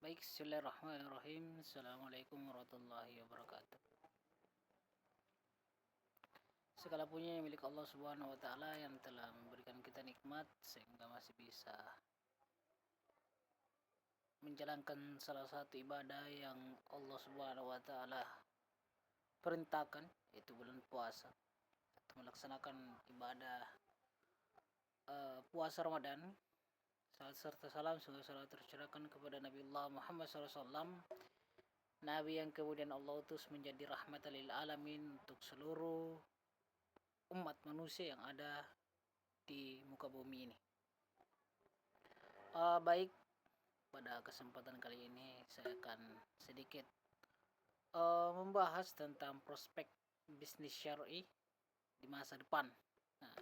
Baik, bismillahirrahmanirrahim. Assalamualaikum warahmatullahi wabarakatuh. Segala puji milik Allah Subhanahu wa taala yang telah memberikan kita nikmat sehingga masih bisa menjalankan salah satu ibadah yang Allah Subhanahu wa taala perintahkan, yaitu bulan puasa, atau melaksanakan ibadah puasa Ramadan. Salat serta salam semoga selalu tercurahkan kepada Nabi Allah Muhammad SAW, Nabi yang kemudian Allah utus menjadi rahmatan lil alamin untuk seluruh umat manusia yang ada di muka bumi ini. Baik, pada kesempatan kali ini saya akan sedikit membahas tentang prospek bisnis syar'i di masa depan. Nah,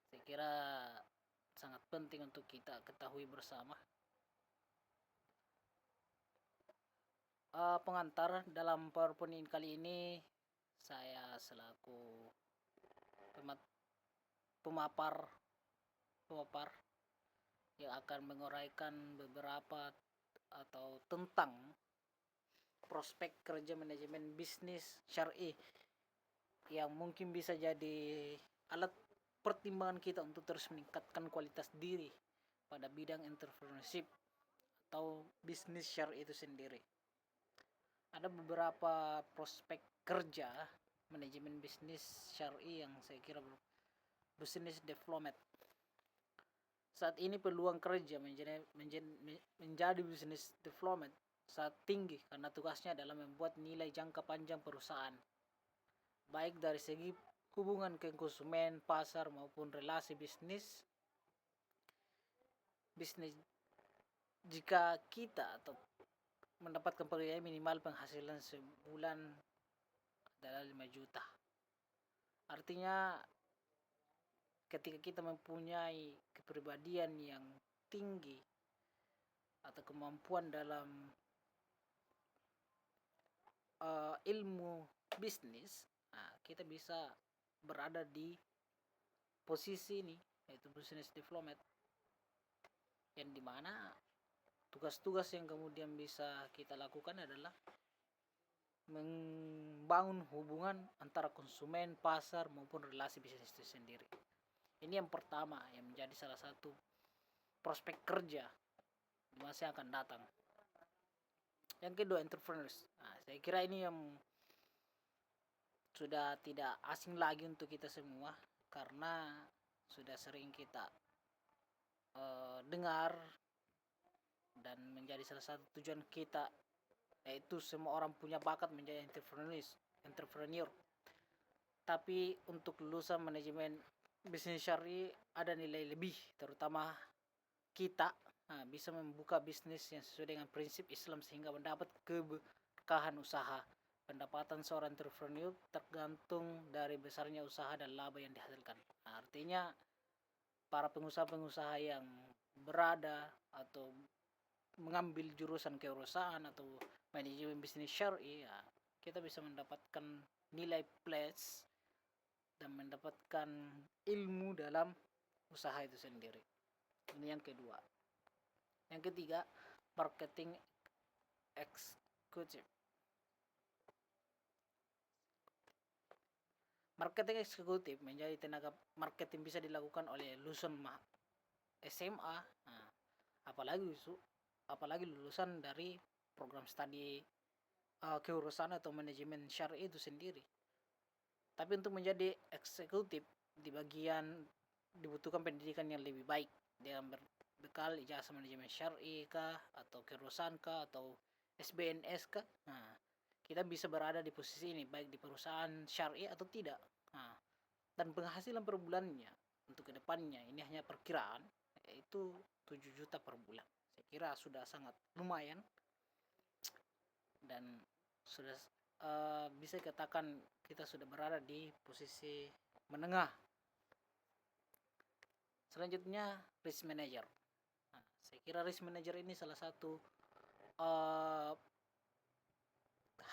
saya kira sangat penting untuk kita ketahui bersama. Pengantar dalam PowerPoint kali ini saya selaku pemapar yang akan menguraikan beberapa atau tentang prospek kerja manajemen bisnis syar'i yang mungkin bisa jadi alat pertimbangan kita untuk terus meningkatkan kualitas diri pada bidang entrepreneurship atau bisnis syar'i itu sendiri. Ada beberapa prospek kerja manajemen bisnis syar'i yang saya kira business development. Saat ini peluang kerja menjadi business development sangat tinggi karena tugasnya adalah membuat nilai jangka panjang perusahaan, baik dari segi hubungan ke konsumen, pasar maupun relasi bisnis. Jika kita atau mendapatkan pekerjaan minimal penghasilan sebulan adalah 5 juta. Artinya ketika kita mempunyai kepribadian yang tinggi atau kemampuan dalam ilmu bisnis, kita bisa berada di posisi ini, yaitu business development, yang dimana tugas-tugas yang kemudian bisa kita lakukan adalah membangun hubungan antara konsumen, pasar maupun relasi bisnis itu sendiri. Ini yang pertama yang menjadi salah satu prospek kerja di masa yang akan datang. Yang kedua, entrepreneurs. Saya kira ini yang sudah tidak asing lagi untuk kita semua karena sudah sering kita dengar dan menjadi salah satu tujuan kita, yaitu semua orang punya bakat menjadi entrepreneur. Tapi untuk lulusan manajemen bisnis syari ada nilai lebih, terutama kita bisa membuka bisnis yang sesuai dengan prinsip Islam sehingga mendapat keberkahan usaha. Pendapatan seorang entrepreneur tergantung dari besarnya usaha dan laba yang dihasilkan. Artinya para pengusaha-pengusaha yang berada atau mengambil jurusan kewirausahaan atau manajemen bisnis syar'i, kita bisa mendapatkan nilai plus dan mendapatkan ilmu dalam usaha itu sendiri. Ini yang kedua. Yang ketiga, marketing eksekutif. Marketing eksekutif menjadi tenaga marketing bisa dilakukan oleh lulusan SMA, apalagi lulusan dari program studi kewirausahaan atau manajemen syar'i itu sendiri. Tapi untuk menjadi eksekutif di bagian dibutuhkan pendidikan yang lebih baik dengan berbekal ijazah manajemen syar'i kah atau kewirausahaan kah atau SBNS kah. Kita bisa berada di posisi ini baik di perusahaan syar'i atau tidak. Dan penghasilan per bulannya untuk kedepannya ini hanya perkiraan, yaitu 7 juta per bulan. Saya kira sudah sangat lumayan dan sudah bisa dikatakan kita sudah berada di posisi menengah. Selanjutnya, risk manager. Saya kira risk manager ini salah satu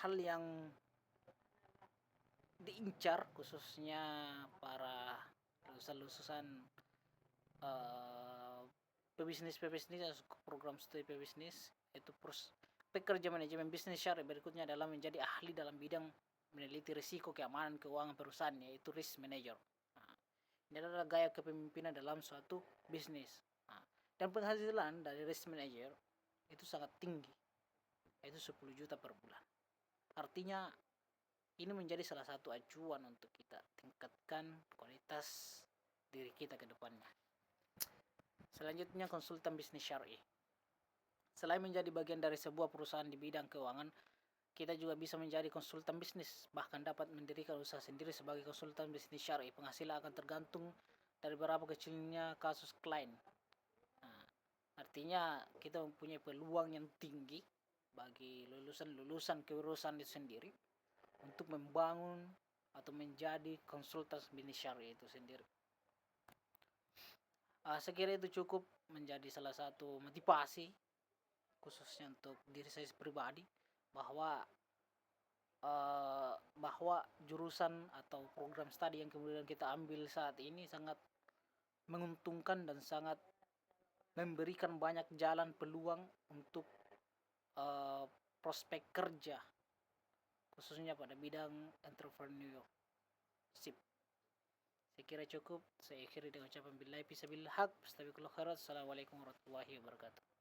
hal yang diincar khususnya para lulusan pebisnis program studi pebisnis, Yaitu pekerja manajemen bisnis syariah berikutnya adalah menjadi ahli dalam bidang meneliti risiko keamanan keuangan perusahaan, yaitu risk manager. Nah, ini adalah gaya kepemimpinan dalam suatu bisnis. Nah, dan penghasilan dari risk manager itu sangat tinggi, yaitu 10 juta per bulan. Artinya ini menjadi salah satu acuan untuk kita tingkatkan kualitas diri kita ke depannya. Selanjutnya, konsultan bisnis syariah. Selain menjadi bagian dari sebuah perusahaan di bidang keuangan, kita juga bisa menjadi konsultan bisnis, bahkan dapat mendirikan usaha sendiri sebagai konsultan bisnis syariah. Penghasilan akan tergantung dari berapa kecilnya kasus klien. Nah, artinya kita mempunyai peluang yang tinggi bagi lulusan-lulusan kewirausahaan itu sendiri untuk membangun atau menjadi konsultan bisnis syariah itu sendiri. Saya kira itu cukup menjadi salah satu motivasi khususnya untuk diri saya pribadi bahwa bahwa jurusan atau program studi yang kemudian kita ambil saat ini sangat menguntungkan dan sangat memberikan banyak jalan peluang untuk prospek kerja khususnya pada bidang entrepreneurship. Saya kira cukup. Saya akhiri dengan ucapan billahi fisabilillah haq. Astagfirullah khairat. Assalamualaikum warahmatullahi wabarakatuh.